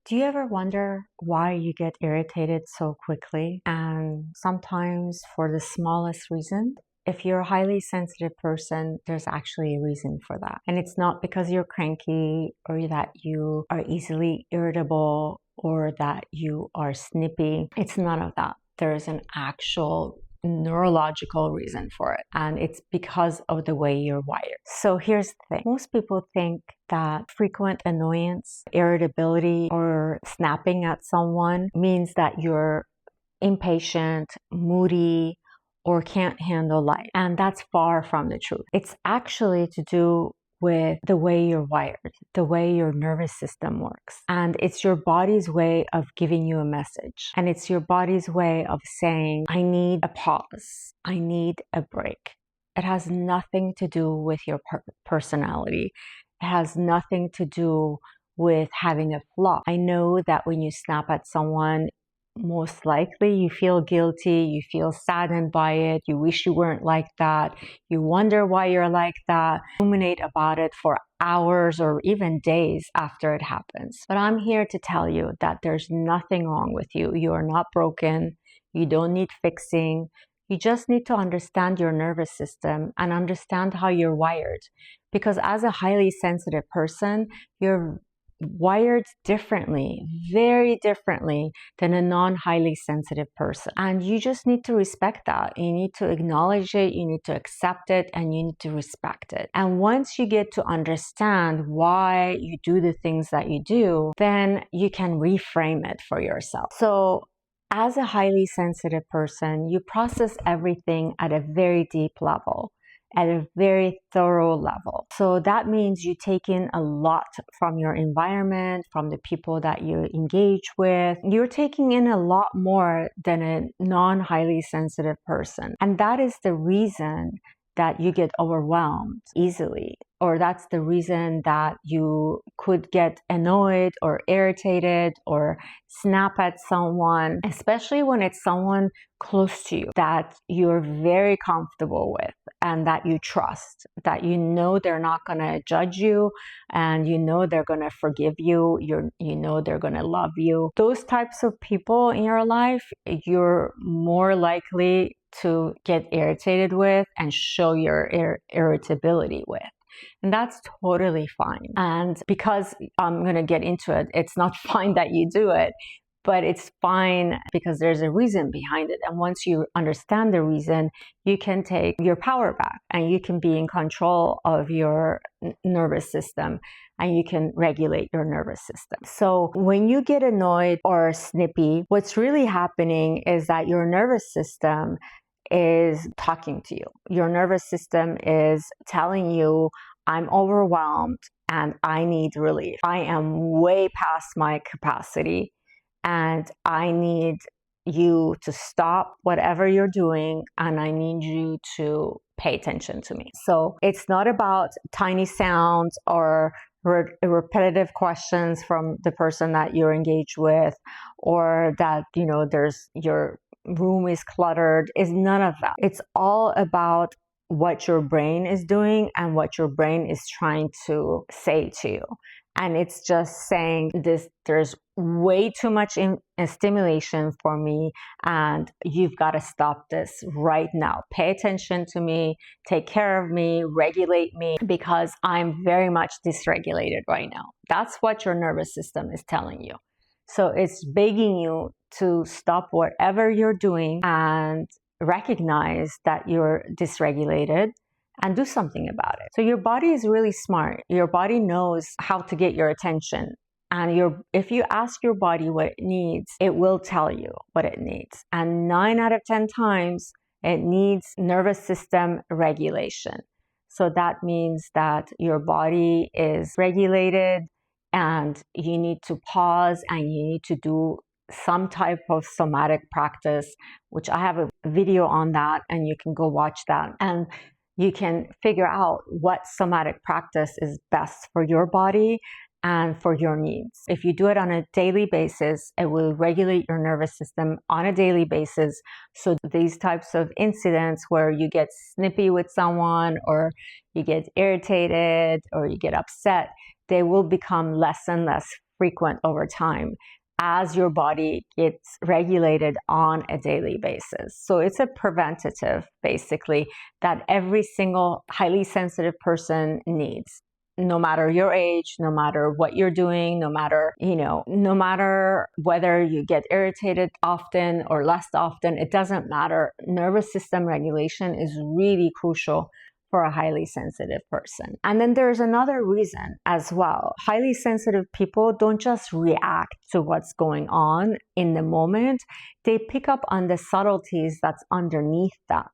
Do you ever wonder why you get irritated so quickly, and sometimes for the smallest reason? If you're a highly sensitive person, there's actually a reason for that. And it's not because you're cranky or that you are easily irritable or that you are snippy. It's none of that. There's an actual neurological reason for it, and it's because of the way you're wired. So here's the thing. Most people think that frequent annoyance, irritability, or snapping at someone means that you're impatient, moody, or can't handle life. And that's far from the truth. It's actually to do with the way you're wired, the way your nervous system works. And it's your body's way of giving you a message. And it's your body's way of saying, I need a pause. I need a break. It has nothing to do with your personality. It has nothing to do with having a flaw. I know that when you snap at someone, most likely you feel guilty, you feel saddened by it, you wish you weren't like that, you wonder why you're like that, ruminate about it for hours or even days after it happens. But I'm here to tell you that there's nothing wrong with you. You are not broken. You don't need fixing. You just need to understand your nervous system and understand how you're wired. Because as a highly sensitive person, you're wired differently, very differently than a non-highly sensitive person. And you just need to respect that. You need to acknowledge it, you need to accept it, and you need to respect it. And once you get to understand why you do the things that you do, then you can reframe it for yourself. So as a highly sensitive person, you process everything at a very deep level, at a very thorough level. So that means you take in a lot from your environment, from the people that you engage with. You're taking in a lot more than a non-highly sensitive person. And that is the reason that you get overwhelmed easily, or that's the reason that you could get annoyed or irritated or snap at someone, especially when it's someone close to you that you're very comfortable with and that you trust, that you know they're not going to judge you and you know they're going to forgive you, you know they're going to love you. Those types of people in your life, you're more likely to get irritated with and show your irritability with. And that's totally fine. And because I'm going to get into it, it's not fine that you do it, but it's fine because there's a reason behind it. And once you understand the reason, you can take your power back and you can be in control of your nervous system and you can regulate your nervous system. So when you get annoyed or snippy, what's really happening is that your nervous system is talking to you. Your nervous system is telling you, I'm overwhelmed and I need relief. I am way past my capacity and I need you to stop whatever you're doing and I need you to pay attention to me. So it's not about tiny sounds or repetitive questions from the person that you're engaged with, or that, there's your room is cluttered. Is none of that. It's all about what your brain is doing and what your brain is trying to say to you. And it's just saying this, there's way too much stimulation for me and you've got to stop this right now. Pay attention to me, take care of me, regulate me, because I'm very much dysregulated right now. That's what your nervous system is telling you. So it's begging you to stop whatever you're doing and recognize that you're dysregulated and do something about it. So your body is really smart. Your body knows how to get your attention. And if you ask your body what it needs, it will tell you what it needs. And 9 out of 10 times, it needs nervous system regulation. So that means that your body is regulated and you need to pause and you need to do some type of somatic practice, which I have a video on that and you can go watch that. And you can figure out what somatic practice is best for your body and for your needs. If you do it on a daily basis, it will regulate your nervous system on a daily basis. So these types of incidents where you get snippy with someone or you get irritated or you get upset, they will become less and less frequent over time as your body gets regulated on a daily basis. So it's a preventative, basically, that every single highly sensitive person needs. No matter your age, no matter what you're doing, no matter whether you get irritated often or less often, it doesn't matter. Nervous system regulation is really crucial for a highly sensitive person. And then there's another reason as well. Highly sensitive people don't just react to what's going on in the moment. They pick up on the subtleties that's underneath that.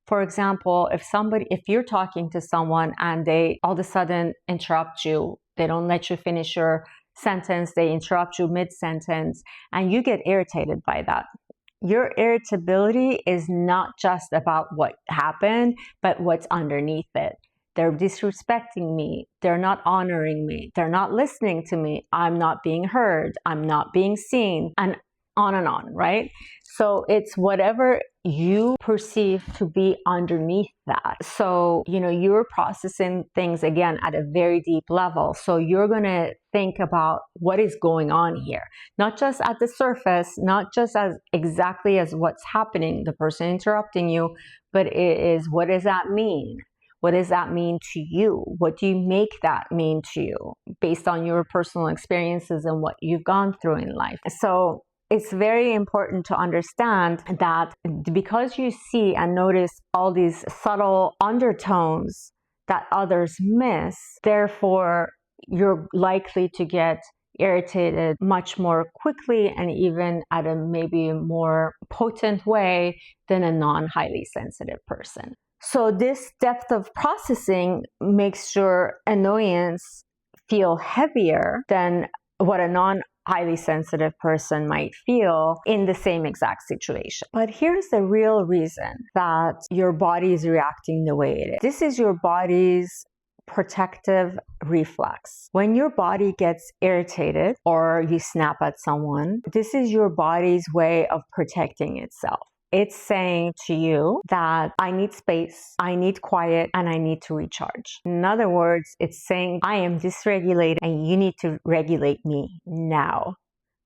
For example, if you're talking to someone and they all of a sudden interrupt you, they don't let you finish your sentence, they interrupt you mid-sentence, and you get irritated by that. Your irritability is not just about what happened, but what's underneath it. They're disrespecting me. They're not honoring me. They're not listening to me. I'm not being heard. I'm not being seen, and on, right? So it's whatever you perceive to be underneath that. So, you're processing things again at a very deep level. So you're going to think about what is going on here, not just at the surface, not just as exactly as what's happening, the person interrupting you, but it is, what does that mean? What does that mean to you? What do you make that mean to you based on your personal experiences and what you've gone through in life? So it's very important to understand that because you see and notice all these subtle undertones that others miss, therefore you're likely to get irritated much more quickly and even at a maybe more potent way than a non-highly sensitive person. So this depth of processing makes your annoyance feel heavier than what a non-highly sensitive person might feel in the same exact situation. But here's the real reason that your body is reacting the way it is. This is your body's protective reflex. When your body gets irritated or you snap at someone, this is your body's way of protecting itself. It's saying to you that I need space, I need quiet, and I need to recharge. In other words, it's saying I am dysregulated and you need to regulate me now.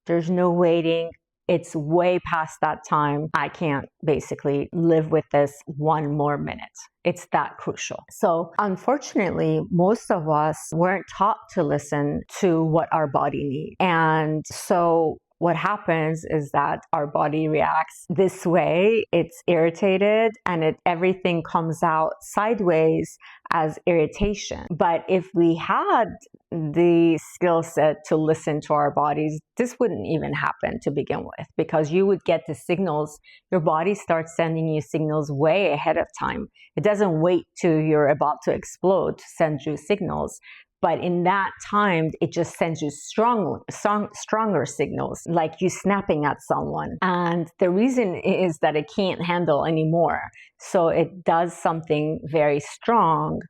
There's no waiting. It's way past that time. I can't basically live with this one more minute. It's that crucial. So unfortunately, most of us weren't taught to listen to what our body needs. And so what happens is that our body reacts this way. It's irritated and everything comes out sideways as irritation. But if we had the skill set to listen to our bodies, this wouldn't even happen to begin with, because you would get the signals. Your body starts sending you signals way ahead of time. It doesn't wait till you're about to explode to send you signals. But in that time, it just sends you stronger signals, like you snapping at someone. And the reason is that it can't handle anymore. So it does something very strong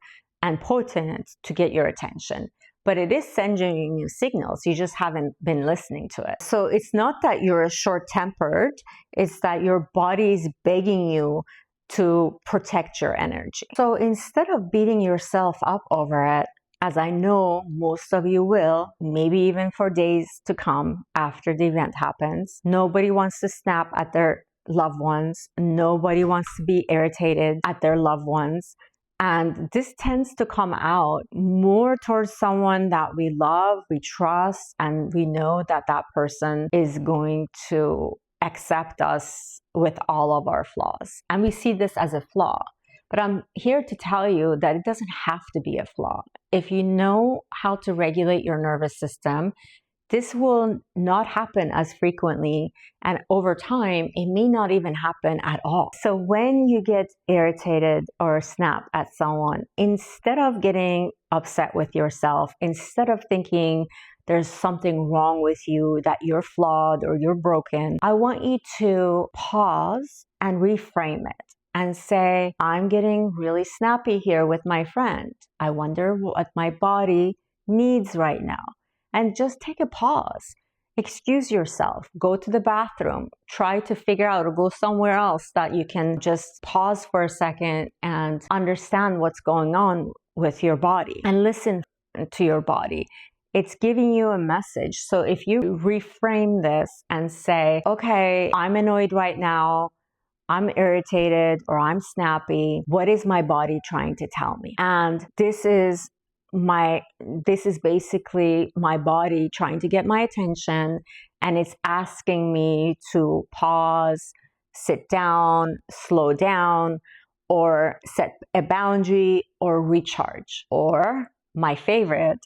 and potent to get your attention. But it is sending you signals. You just haven't been listening to it. So it's not that you're short-tempered. It's that your body is begging you to protect your energy. So instead of beating yourself up over it, as I know most of you will, maybe even for days to come after the event happens, nobody wants to snap at their loved ones. Nobody wants to be irritated at their loved ones. And this tends to come out more towards someone that we love, we trust, and we know that that person is going to accept us with all of our flaws. And we see this as a flaw. But I'm here to tell you that it doesn't have to be a flaw. If you know how to regulate your nervous system, this will not happen as frequently, and over time, it may not even happen at all. So when you get irritated or snap at someone, instead of getting upset with yourself, instead of thinking there's something wrong with you, that you're flawed or you're broken, I want you to pause and reframe it and say, I'm getting really snappy here with my friend. I wonder what my body needs right now. And just take a pause. Excuse yourself. Go to the bathroom. Try to figure out or go somewhere else that you can just pause for a second and understand what's going on with your body and listen to your body. It's giving you a message. So if you reframe this and say, okay, I'm annoyed right now, I'm irritated, or I'm snappy, what is my body trying to tell me? And this is basically my body trying to get my attention, and it's asking me to pause, sit down, slow down, or set a boundary, or recharge, or my favorite,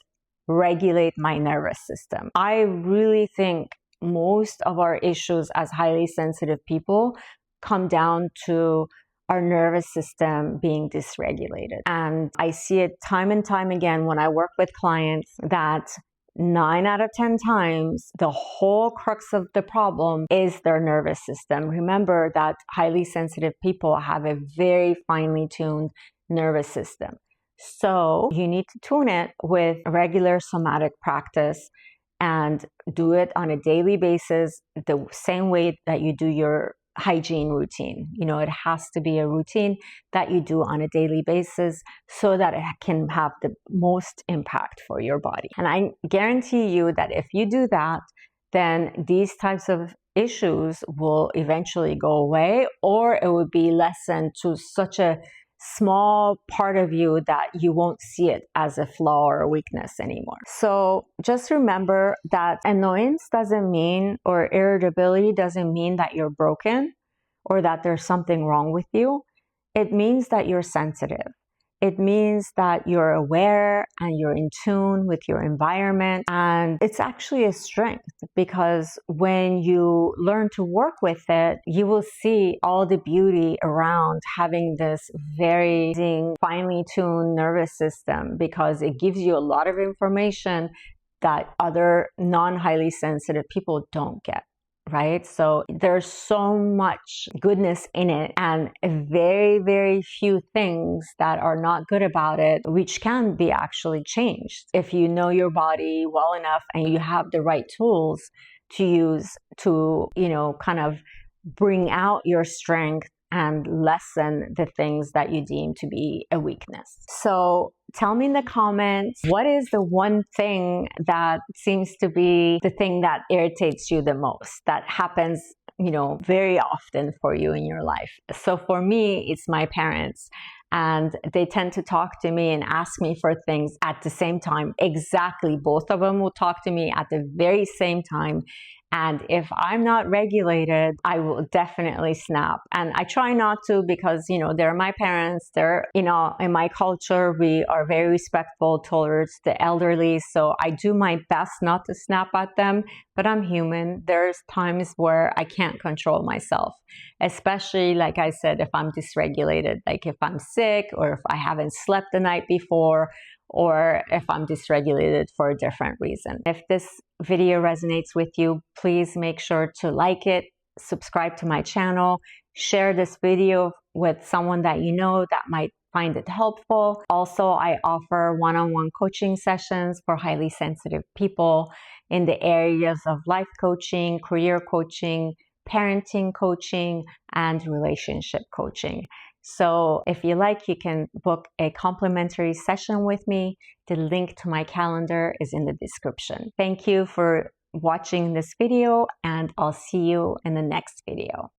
regulate my nervous system. I really think most of our issues as highly sensitive people come down to our nervous system being dysregulated. And I see it time and time again when I work with clients that 9 out of 10 times, the whole crux of the problem is their nervous system. Remember that highly sensitive people have a very finely tuned nervous system. So you need to tune it with regular somatic practice and do it on a daily basis, the same way that you do your hygiene routine. It has to be a routine that you do on a daily basis so that it can have the most impact for your body. And I guarantee you that if you do that, then these types of issues will eventually go away, or it would be lessened to such a small part of you that you won't see it as a flaw or a weakness anymore. So just remember that annoyance doesn't mean, or irritability doesn't mean that you're broken or that there's something wrong with you. It means that you're sensitive. It means that you're aware and you're in tune with your environment. And it's actually a strength, because when you learn to work with it, you will see all the beauty around having this very finely tuned nervous system, because it gives you a lot of information that other non-highly sensitive people don't get. Right? So there's so much goodness in it, and very, very few things that are not good about it, which can be actually changed if you know your body well enough and you have the right tools to use to, kind of bring out your strength and lessen the things that you deem to be a weakness. So tell me in the comments, what is the one thing that seems to be the thing that irritates you the most, that happens, very often for you in your life? So for me, it's my parents. And they tend to talk to me and ask me for things at the same time. Exactly. Both of them will talk to me at the very same time. And if I'm not regulated, I will definitely snap. And I try not to, because, they're my parents. They're, in my culture, we are very respectful towards the elderly. So I do my best not to snap at them, but I'm human. There's times where I can't control myself, especially, like I said, if I'm dysregulated, like if I'm sick, or if I haven't slept the night before, or if I'm dysregulated for a different reason. If this video resonates with you, please make sure to like it, subscribe to my channel, share this video with someone that you know that might find it helpful. Also, I offer one-on-one coaching sessions for highly sensitive people in the areas of life coaching, career coaching, parenting coaching, and relationship coaching. So if you like, you can book a complimentary session with me. The link to my calendar is in the description. Thank you for watching this video, and I'll see you in the next video.